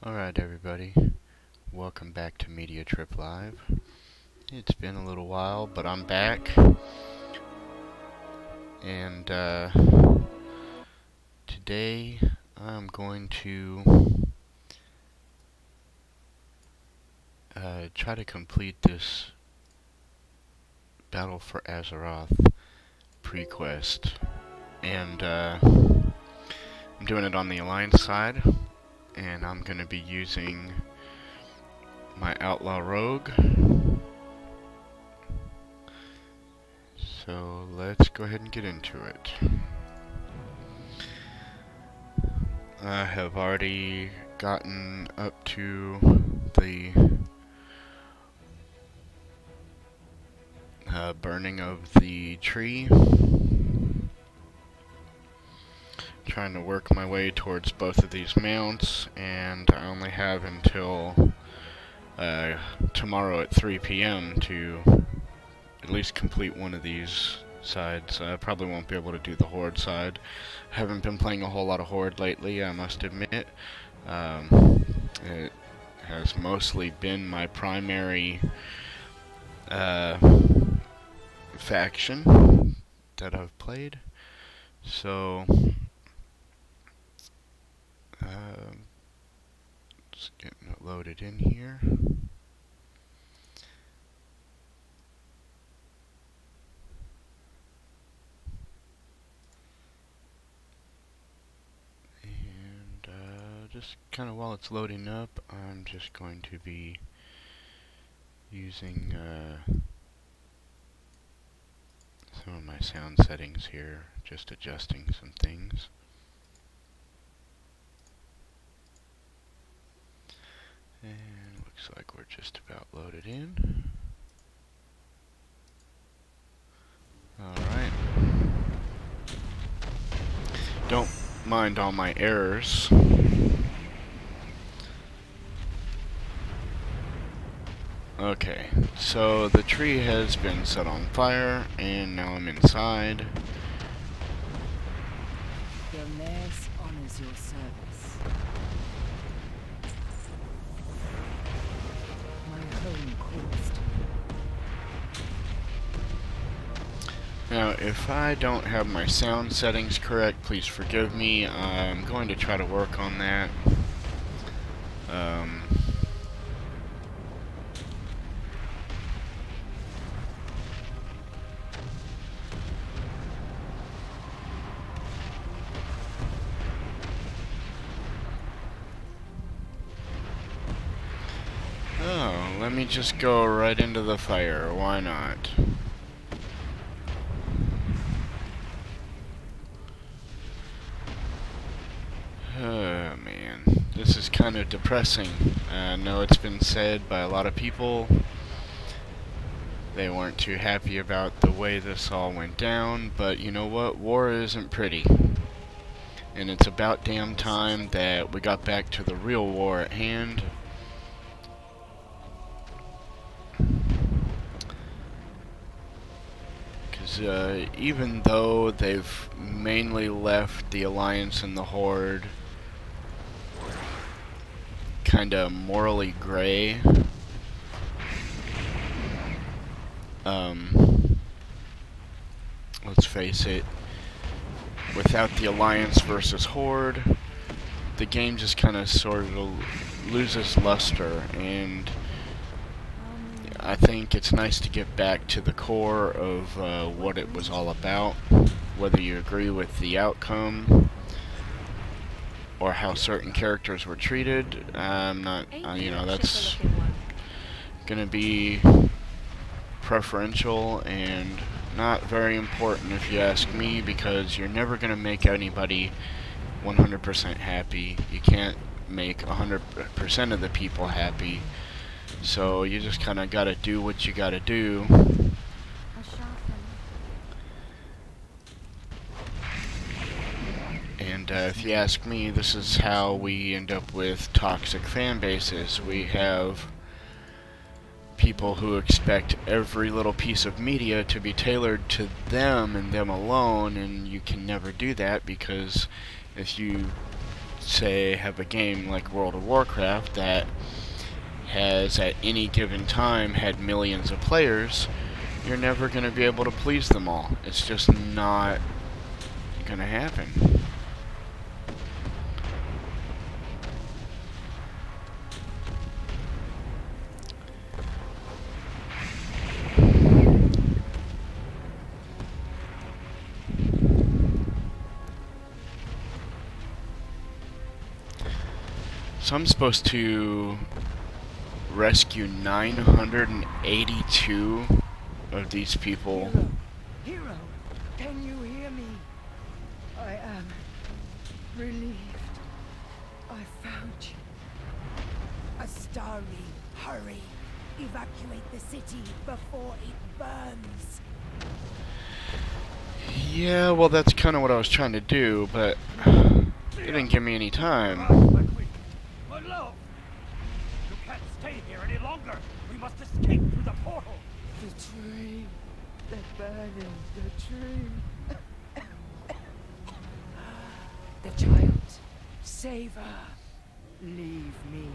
Alright everybody, welcome back to MEDIATRIP Live. It's been a little while, but I'm back. And today I'm going to try to complete this Battle for Azeroth pre-quest. And I'm doing it on the Alliance side. And I'm going to be using my Outlaw Rogue. So let's go ahead and get into it. I have already gotten up to the burning of the tree. Trying to work my way towards both of these mounts, and I only have until tomorrow at 3 p.m. to at least complete one of these sides. I probably won't be able to do the Horde side. I haven't been playing a whole lot of Horde lately, I must admit. It has mostly been my primary faction that I've played. So just getting it loaded in here. And just kind of while it's loading up, I'm just going to be using some of my sound settings here, just adjusting some things. And looks like we're just about loaded in. Alright. Don't mind all my errors. Okay, so the tree has been set on fire, and now I'm inside. Your nurse honors your service. My home calls to you. Now, if I don't have my sound settings correct, please forgive me. I'm going to try to work on that. Oh, let me just go right into the fire. Why not? Oh man, this is kind of depressing. I know it's been said by a lot of people. They weren't too happy about the way this all went down, but you know what? War isn't pretty. And it's about damn time that we got back to the real war at hand. Because even though they've mainly left the Alliance and the Horde kinda morally gray, let's face it, without the Alliance versus Horde, the game just kinda sort of loses luster, and I think it's nice to get back to the core of what it was all about, whether you agree with the outcome or how certain characters were treated. I'm not, you know, that's gonna be preferential and not very important if you ask me, because you're never gonna make anybody 100% happy. You can't make 100% of the people happy. So you just kind of gotta do what you gotta do. And if you ask me, this is how we end up with toxic fan bases. We have people who expect every little piece of media to be tailored to them and them alone, and you can never do that, because if you say, have a game like World of Warcraft that has at any given time had millions of players, you're never going to be able to please them all. It's just not going to happen. So I'm supposed to rescue 982 of these people. Hero, can you hear me? I am relieved. I found you. Astari, hurry. Evacuate the city before it burns. Yeah, well, that's kind of what I was trying to do, but it didn't give me any time. Outlaw! You can't stay here any longer. We must escape through the portal. The dream. The burning. The dream. The child. Save her. Leave me.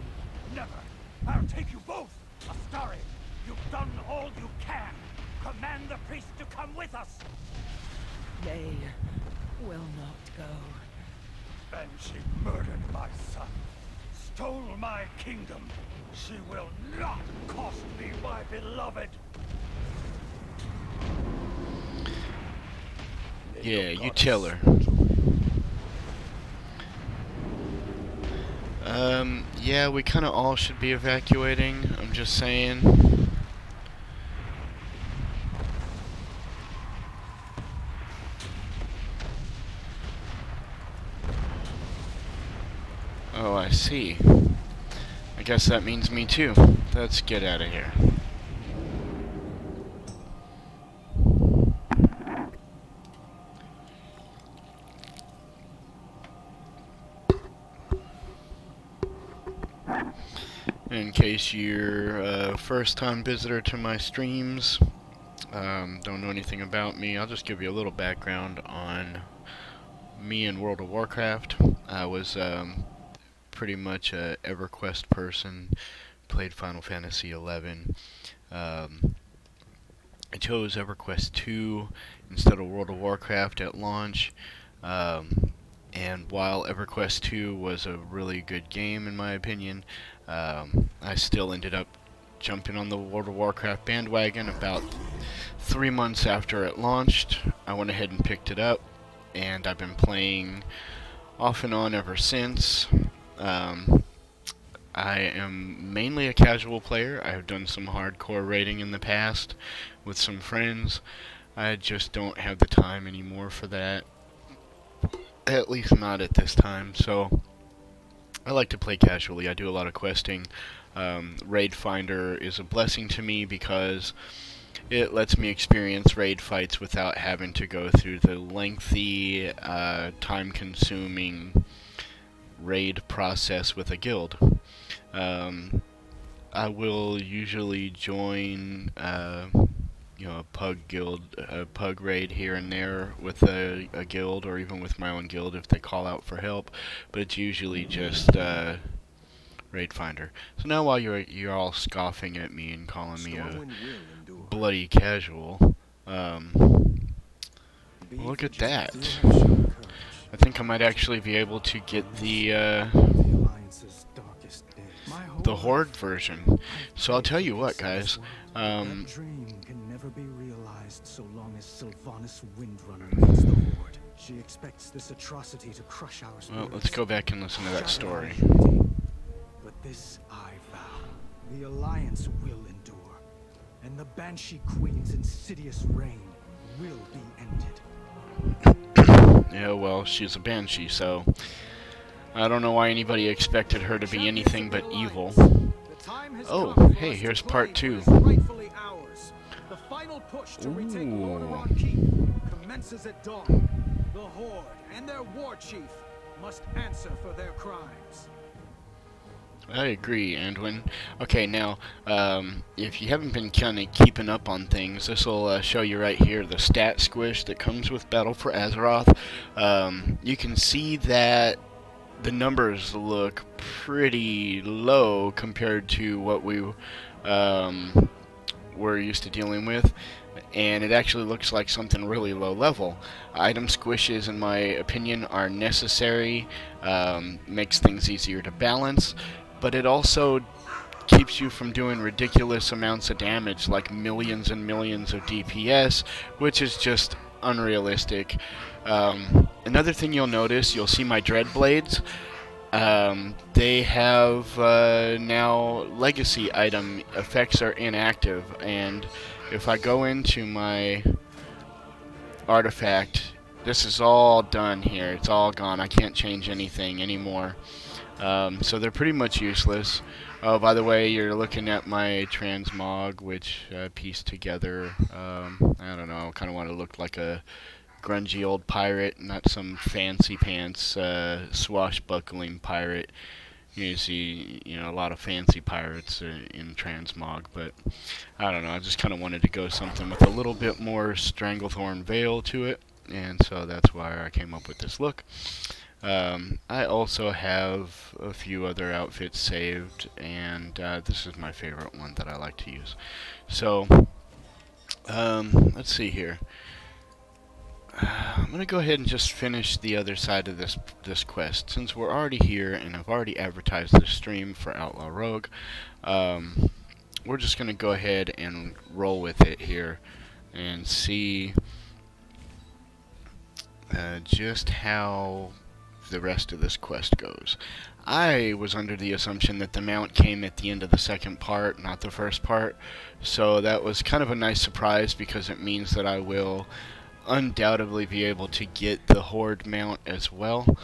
Never. I'll take you both. Astari, you've done all you can. Command the priest to come with us. They will not go. And she murdered my son. Stole my kingdom. She will not cost me my beloved. Yeah, you tell her. Yeah, we kind of all should be evacuating. I'm just saying. Oh, I see. I guess that means me too. Let's get out of here. In case you're a first-time visitor to my streams, don't know anything about me, I'll just give you a little background on me in World of Warcraft. I was pretty much a EverQuest person, played Final Fantasy XI. I chose EverQuest 2 instead of World of Warcraft at launch. And while EverQuest 2 was a really good game in my opinion, I still ended up jumping on the World of Warcraft bandwagon about 3 months after it launched. I went ahead and picked it up, and I've been playing off and on ever since. I am mainly a casual player. I have done some hardcore raiding in the past with some friends. I just don't have the time anymore for that. At least not at this time, so I like to play casually. I do a lot of questing. Raid Finder is a blessing to me because it lets me experience raid fights without having to go through the lengthy, time-consuming raid process with a guild. I will usually join you know, a pug guild, a pug raid here and there with a guild, or even with my own guild if they call out for help, but it's usually just Raid Finder. So now while you're all scoffing at me and calling me a bloody casual, look at that. I think I might actually be able to get the Horde version. So I'll tell you what, guys. That dream can never be realized so long as Sylvanas Windrunner leads the Horde. She expects this atrocity to crush our spirits. Well, let's go back and listen to that story. But this I vow. The Alliance will endure, and the Banshee Queen's insidious reign will be ended. Yeah, well, she's a Banshee, so I don't know why anybody expected her to be anything but evil. Oh, hey, here's part 2. The final push to retake Lordaeron Keep commences at dawn. The Horde and their war chief must answer for their crimes. I agree, Anduin. Okay, now, if you haven't been kind of keeping up on things, this will show you right here the stat squish that comes with Battle for Azeroth. You can see that the numbers look pretty low compared to what we were used to dealing with, and it actually looks like something really low level. Item squishes, in my opinion, are necessary, makes things easier to balance, but it also keeps you from doing ridiculous amounts of damage, like millions and millions of DPS, which is just unrealistic. Another thing you'll notice, you'll see my dread blades. They have now legacy item effects are inactive, and if I go into my artifact, this is all done here. It's all gone. I can't change anything anymore. So they're pretty much useless. Oh, by the way, you're looking at my transmog, which I pieced together. I don't know, kind of want to look like a grungy old pirate, not some fancy pants swashbuckling pirate. You see, a lot of fancy pirates in transmog, but I don't know. I just kind of wanted to go something with a little bit more Stranglethorn Veil to it, and so that's why I came up with this look. I also have a few other outfits saved, and this is my favorite one that I like to use. So, let's see here. I'm gonna go ahead and just finish the other side of this quest, since we're already here and I've already advertised the stream for Outlaw Rogue. We're just gonna go ahead and roll with it here and see just how the rest of this quest goes. I was under the assumption that the mount came at the end of the second part, not the first part, so that was kind of a nice surprise, because it means that I will undoubtedly be able to get the Horde mount as well.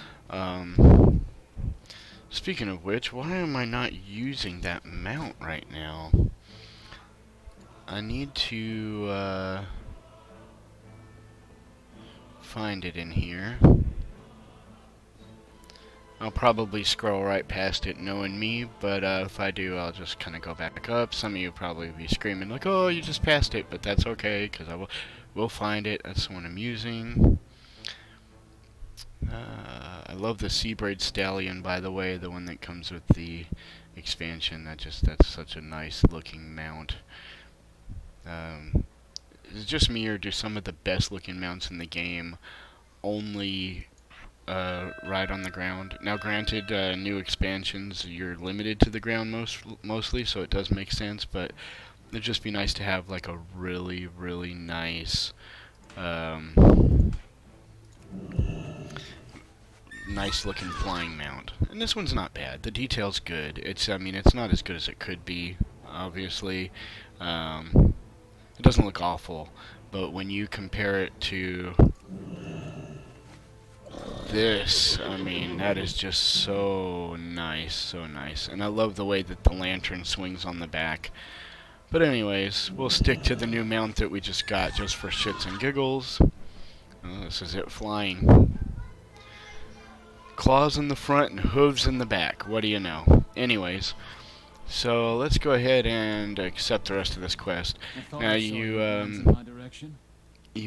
Speaking of which, why am I not using that mount right now? I need to find it in here. I'll probably scroll right past it knowing me, but if I do, I'll just kind of go back up. Some of you probably be screaming like, oh, you just passed it, but that's okay, because I will find it. That's the one I'm using. I love the Seabraid Stallion, by the way, the one that comes with the expansion. That's such a nice looking mount. Is it just me, or do some of the best looking mounts in the game only ride on the ground? Now granted, new expansions, you're limited to the ground mostly, so it does make sense, but it'd just be nice to have like a really, really nice nice looking flying mount. And this one's not bad. The detail's good. I mean, it's not as good as it could be, obviously. It doesn't look awful, but when you compare it to this, I mean, that is just so nice, so nice. And I love the way that the lantern swings on the back. But anyways, we'll stick to the new mount that we just got, just for shits and giggles. Oh, this is it flying. Claws in the front and hooves in the back. What do you know? Anyways, so let's go ahead and accept the rest of this quest. Now you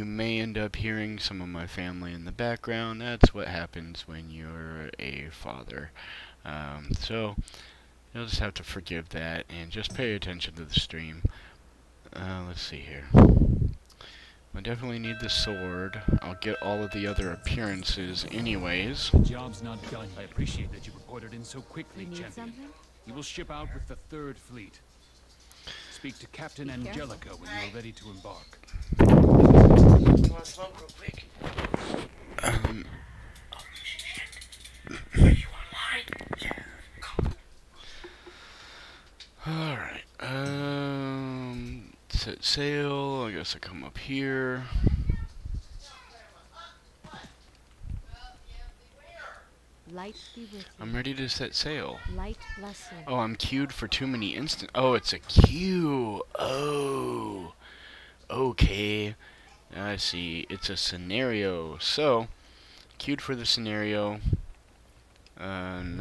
may end up hearing some of my family in the background. That's what happens when you're a father. So you'll just have to forgive that and just pay attention to the stream. Let's see here. I definitely need the sword. I'll get all of the other appearances anyways. The job's not done. I appreciate that you reported in so quickly, champion. You will ship out with the 3rd Fleet. Speak to Captain Angelica when you are ready to embark. You want smoke real quick? You online? Yeah. Alright. Set sail. I guess I come up here. Light be with you. I'm ready to set sail. Light bless you. Oh, I'm queued for too many instant. Oh, it's a queue. Oh. Okay. I see. It's a scenario. So, queued for the scenario. And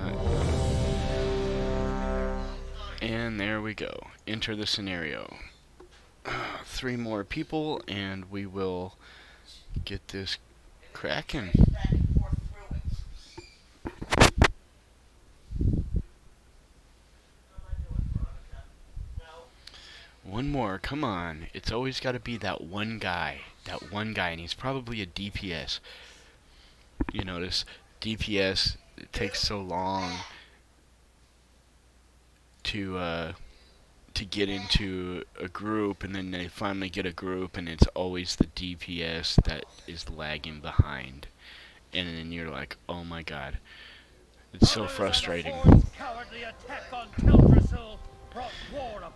there we go. Enter the scenario. 3 more people, and we will get this cracking. One more, come on. It's always got to be that one guy. That one guy, and he's probably a DPS. You notice, DPS, it takes so long to get into a group, and then they finally get a group, and it's always the DPS that is lagging behind. And then you're like, oh my god. It's so frustrating.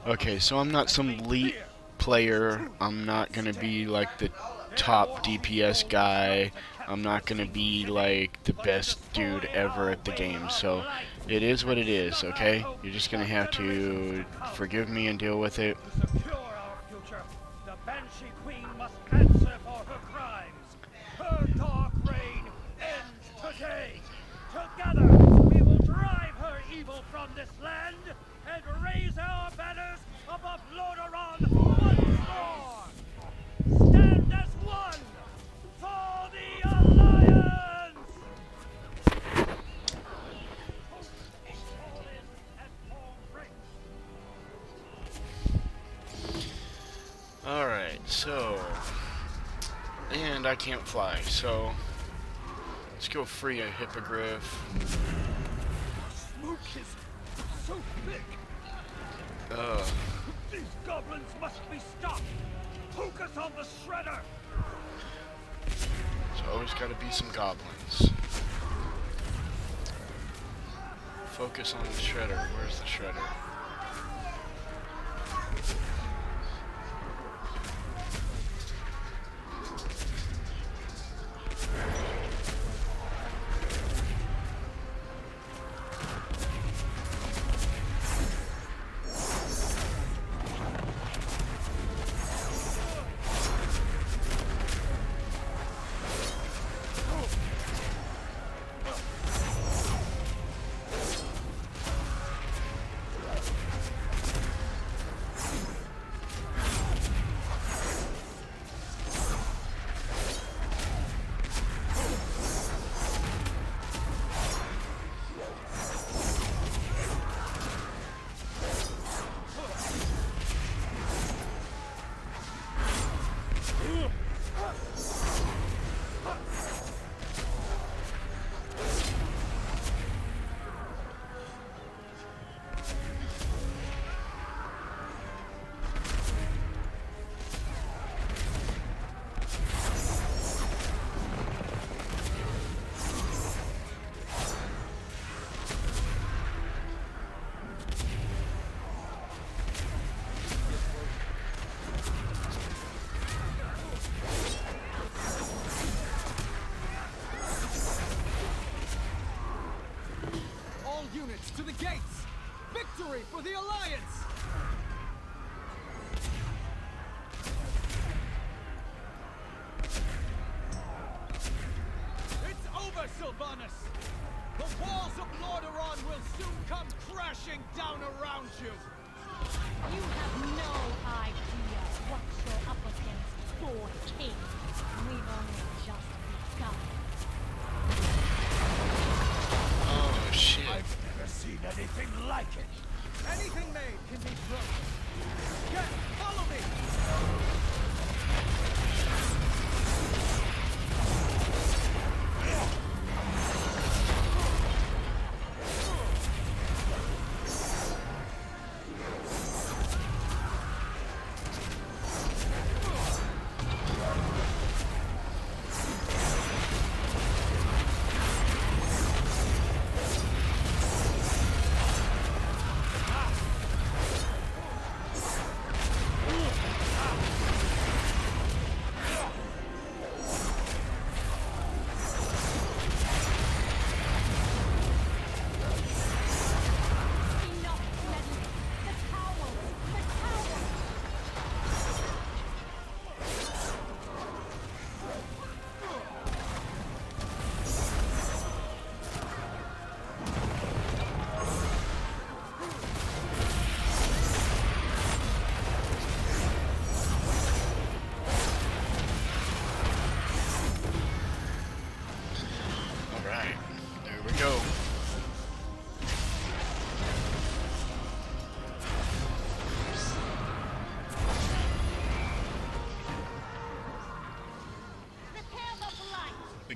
Okay, so I'm not some elite player. I'm not gonna be like the top DPS guy. I'm not gonna be like the best dude ever at the game. So it is what it is, okay? You're just gonna have to forgive me and deal with it. To secure our future, the Banshee Queen must answer for her crimes. Her dark reign ends today. Together, we will drive her evil from this land and raise our banners above Lordaeron once more. Stand as one for the Alliance! Alright, so... And I can't fly, so... Let's go free a hippogriff. Smoke is so thick. These goblins must be stopped. Focus on the shredder. So always gotta be some goblins. Focus on the shredder. Where's the shredder? Units to the gates! Victory for the Alliance! It's over, Sylvanas! The walls of Lordaeron will soon come crashing down around you! You have no idea what you're up against, Lord King. We've only just begun. Oh shit. I've never seen anything like it. Anything made can be broken. Get, follow me!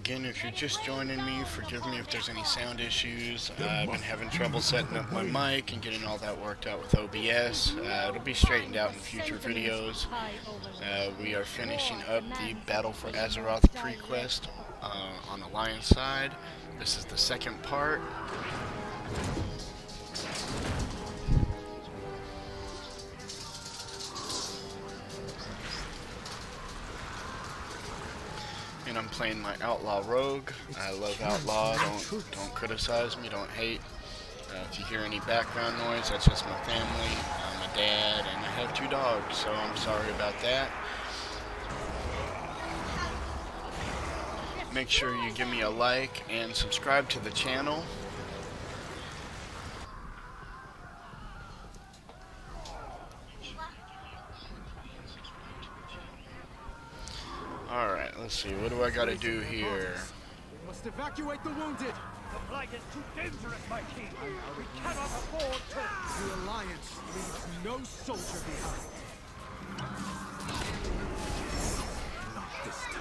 again, if you're just joining me, forgive me if there's any sound issues. I've been having trouble setting up my mic and getting all that worked out with OBS. It'll be straightened out in future videos. We are finishing up the Battle for Azeroth pre-quest on Alliance side. This is the second part. And I'm playing my Outlaw Rogue. I love Outlaw. Don't criticize me. Don't hate. If you hear any background noise, that's just my family. I'm a dad, and I have 2 dogs, so I'm sorry about that. Make sure you give me a like and subscribe to the channel. Alright, let's see. What do I gotta do here? We must evacuate the wounded. The Blight is too dangerous, my king. We cannot afford to... The Alliance leaves no soldier behind. Not this time.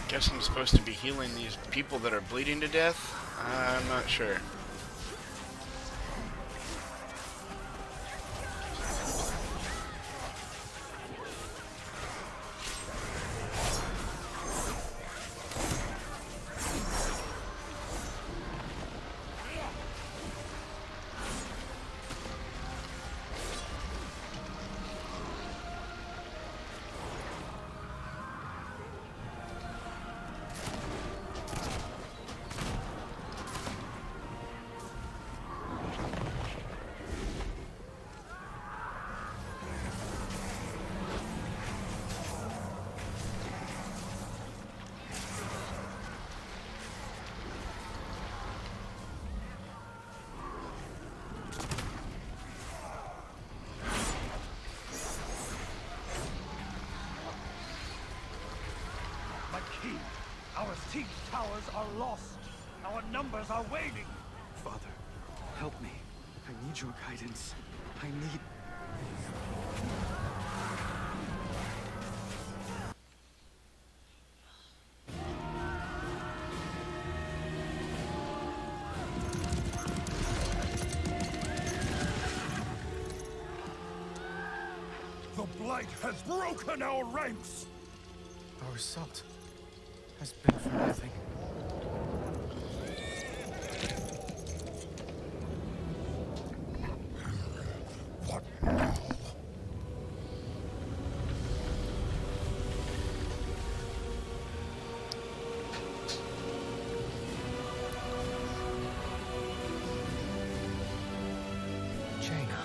Guess I'm supposed to be healing these people that are bleeding to death? I'm not sure. My king, our siege towers are lost. Our numbers are waning. Father, help me. I need your guidance. I need... The Blight has broken our ranks. Our assault has been for nothing. What now? Jaina.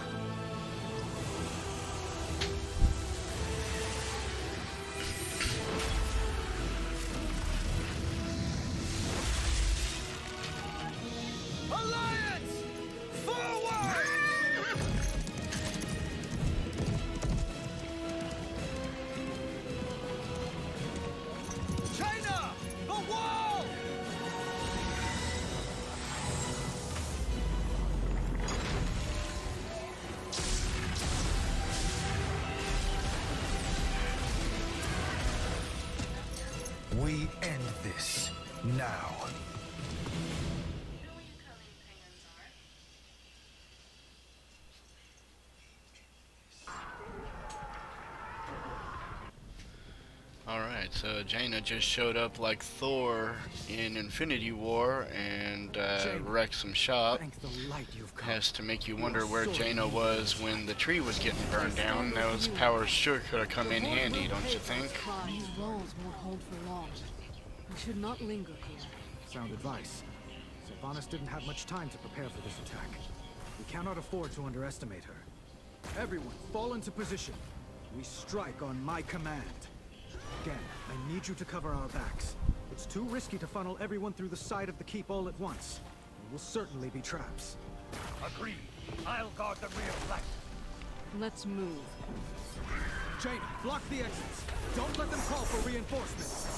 Alliance! Forward! China! The wall! We end this now. Alright, so Jaina just showed up like Thor in Infinity War and wrecked some shop. Thank the light you've come. Has to make you wonder where Jaina was when the tree was getting burned down. Those powers sure could have come in handy, don't you think? These walls won't hold for long. We should not linger here. Sound advice. Sylvanas didn't have much time to prepare for this attack. We cannot afford to underestimate her. Everyone, fall into position. We strike on my command. Again, I need you to cover our backs. It's too risky to funnel everyone through the side of the keep all at once. There will certainly be traps. Agreed. I'll guard the rear flank. Let's move. Jaina, block the exits. Don't let them call for reinforcements.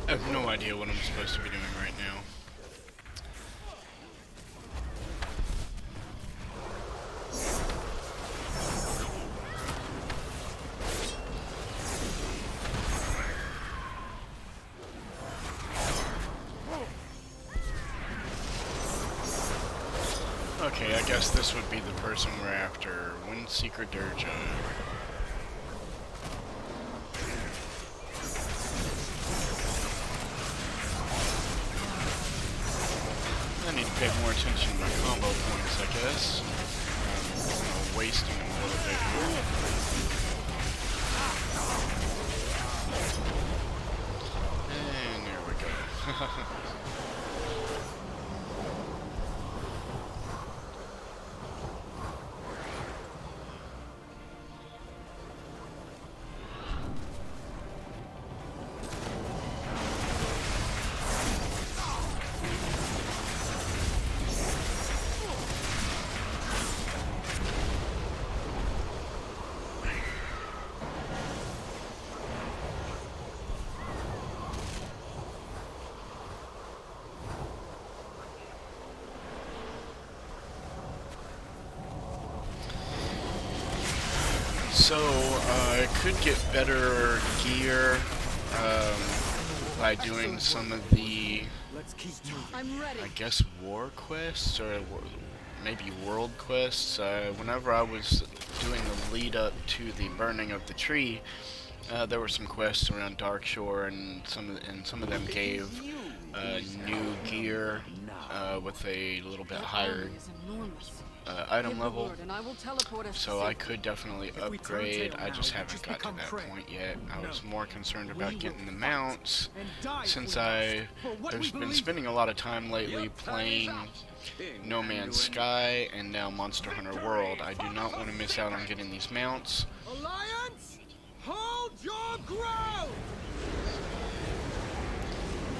I have no idea what I'm supposed to be doing right now. Okay, I guess this would be the person we're after. Windseeker Durja. I need to pay more attention to my combo points, I guess. I'm wasting a little bit here. And there we go. So, I could get better gear by doing some of the, I guess, war quests, or maybe world quests. Whenever I was doing the lead up to the burning of the tree, there were some quests around Darkshore, and some of them gave new gear with a little bit higher item level, so I could definitely upgrade. I just haven't got to that point yet. I was more concerned about getting the mounts, since I've been spending a lot of time lately playing No Man's Sky and now Monster Hunter World. I do not want to miss out on getting these mounts. Alliance, hold your ground!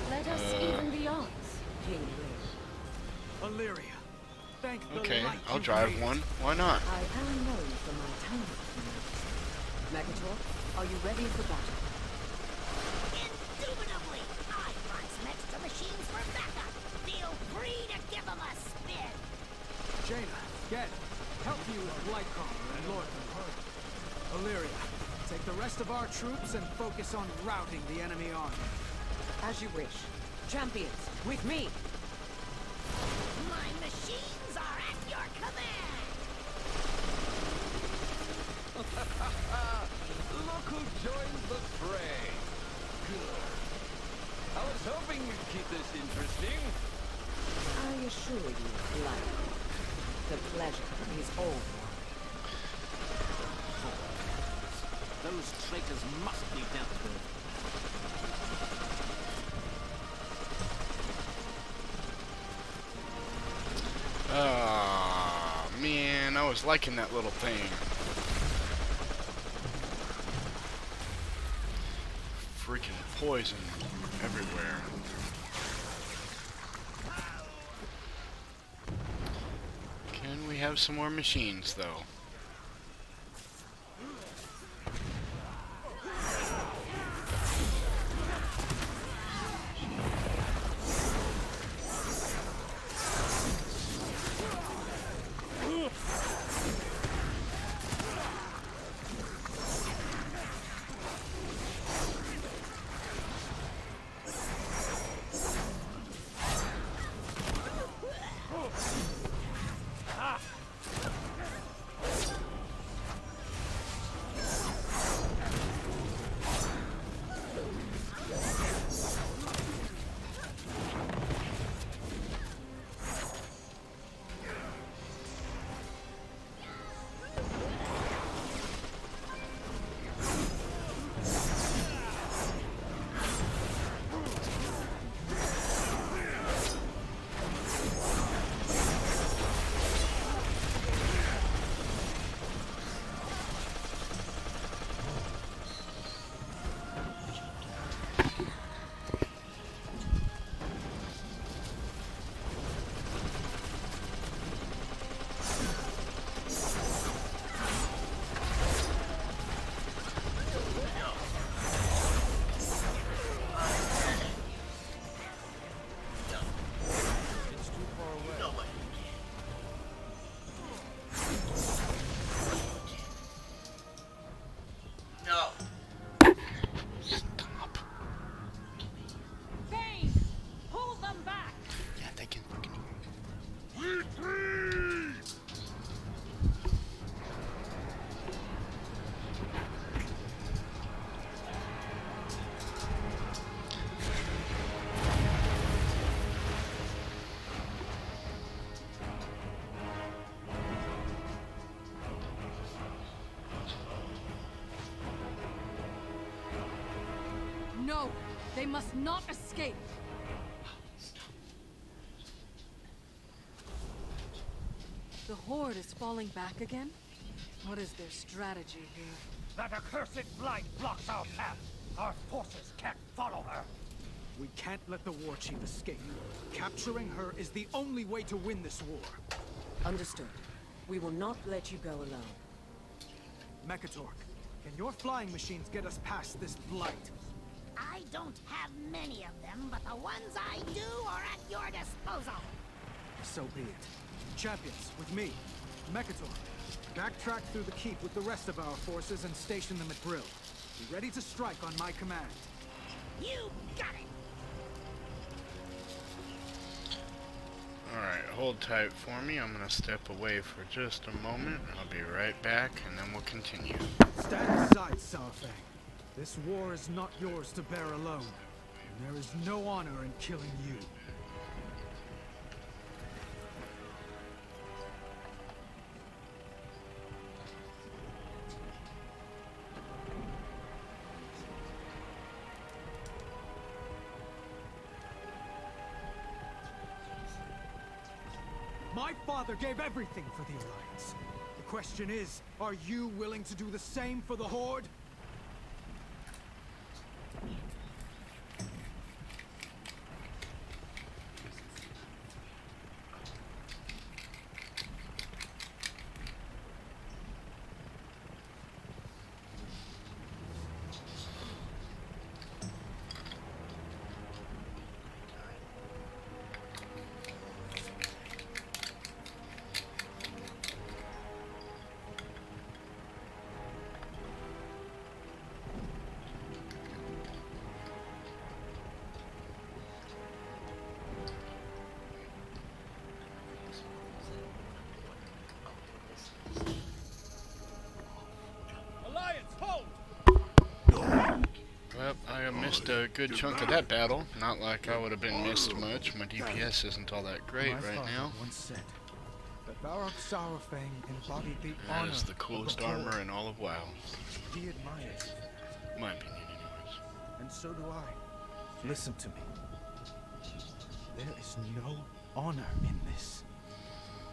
Let us even be odds, King Illyria. Okay, I'll drive one. Why not? I am known for my timing. Megator, are you ready for battle? Indubitably! I once next to machines for backup. Feel free to give them a spin. Jaina, get help you with Blightcrawler and Lord Converter. Illyria, take the rest of our troops and focus on routing the enemy army. As you wish. Champions, with me! My machines are at your command. Look who joins the fray. Good. I was hoping you'd keep this interesting. I assure you, Blight, the pleasure is all mine. Those traitors must be dealt with. Ah, man, I was liking that little thing. Freaking poison everywhere. Can we have some more machines, though? No! They must not escape! The Horde is falling back again? What is their strategy here? That accursed blight blocks our path. Our forces can't follow her. We can't let the war chief escape. Capturing her is the only way to win this war. Understood. We will not let you go alone. Mekatork, can your flying machines get us past this blight? I don't have many of them, but the ones I do are at your disposal. So be it. Champions, with me. Mekatork, backtrack through the keep with the rest of our forces and station them at Brill. Be ready to strike on my command. You got it! Alright, hold tight for me. I'm gonna step away for just a moment. I'll be right back, and then we'll continue. Stand aside, Saurfang. This war is not yours to bear alone. And there is no honor in killing you. My father gave everything for the Alliance. The question is, are you willing to do the same for the Horde? Well, I missed a good chunk of that battle. Not like I would have been missed much. My DPS isn't all that great right now. Once said that Varrock Saurfang embodied the That honor is the coolest of the armor Horde. in all of WoW. He admires it, My opinion, anyways. and so do I. Listen to me. There is no honor in this.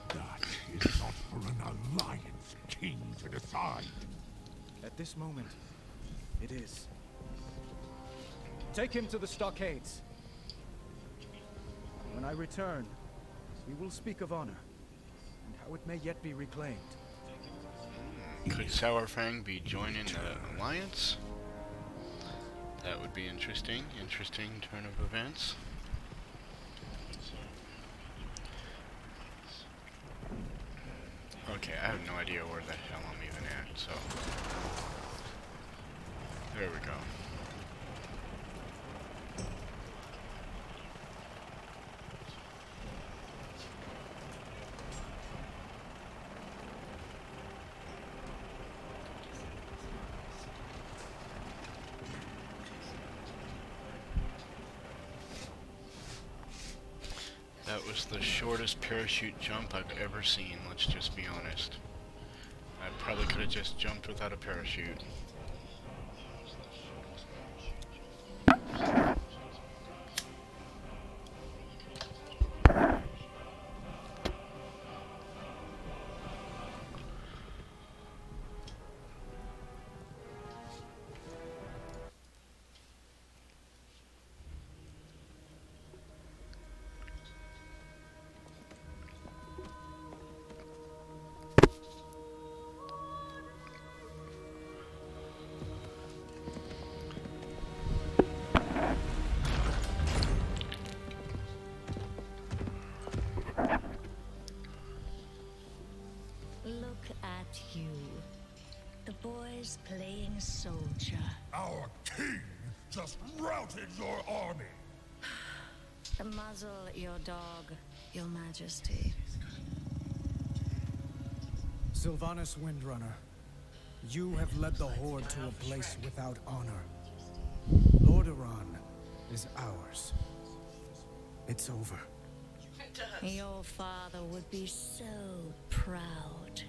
That is not for an Alliance king to decide. At this moment, it is. Take him to the stockades. When I return, we will speak of honor, and how it may yet be reclaimed. Could Saurfang be joining the Alliance? That would be interesting. Interesting turn of events. Okay, I have no idea where the hell I'm even at, so... There we go. That was the shortest parachute jump I've ever seen, let's just be honest. I probably could have just jumped without a parachute. Look at you. The boy's playing soldier. Our king just routed your army. Muzzle your dog, your majesty. Sylvanas Windrunner, you have led the Horde to a place without honor. Lordaeron is ours. It's over. Your father would be so proud.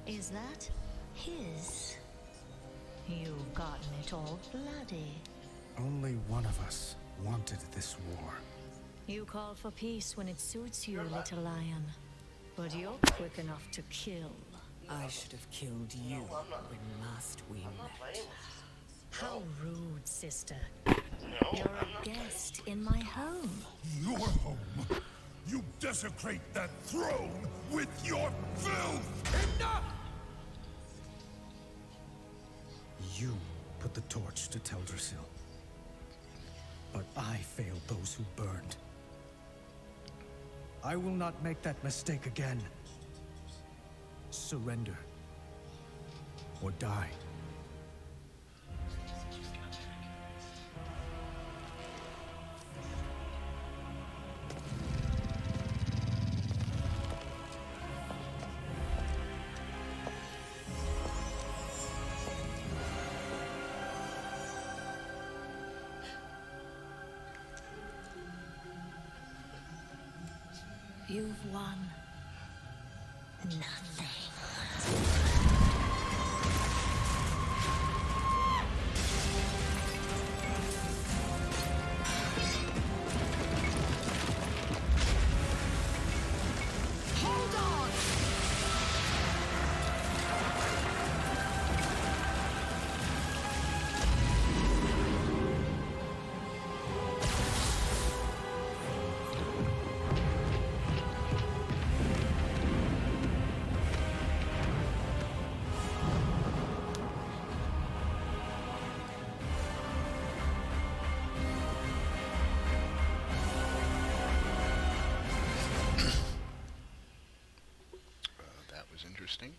Is that his? You've gotten it all bloody. Only one of us wanted this war. You call for peace when it suits you, little lion. But you're quick enough to kill. I should have killed you when last we met. How rude, sister. You're a guest in my home. Your home? You desecrate that throne with your filth! Enough! You put the torch to Teldrassil. But I failed those who burned. I will not make that mistake again. Surrender. Or die. You've won nothing. Interesting.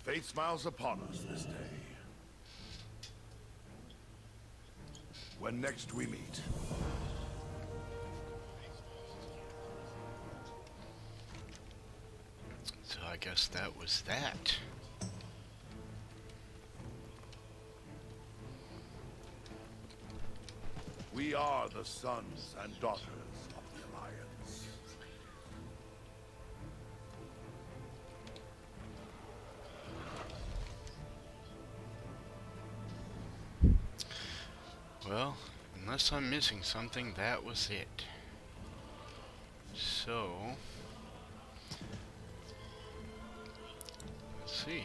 Fate smiles upon us this day. When next we meet. So I guess that was that. We are the sons and daughters of the Alliance. Well, unless I'm missing something, that was it. So, let's see.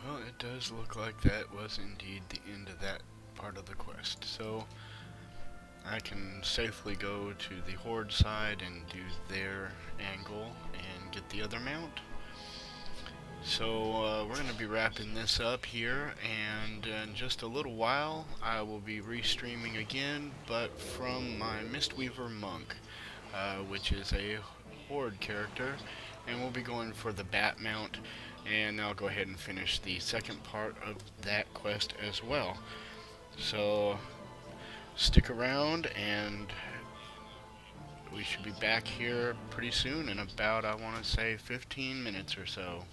Well, it does look like that was indeed the end of that part of the quest. So, I can safely go to the Horde side and do their angle and get the other mount. So, we're going to be wrapping this up here, and in just a little while, I will be restreaming again, but from my Mistweaver Monk, which is a Horde character, and we'll be going for the Bat mount. And I'll go ahead and finish the second part of that quest as well. So stick around, and we should be back here pretty soon in about, I want to say, 15 minutes or so.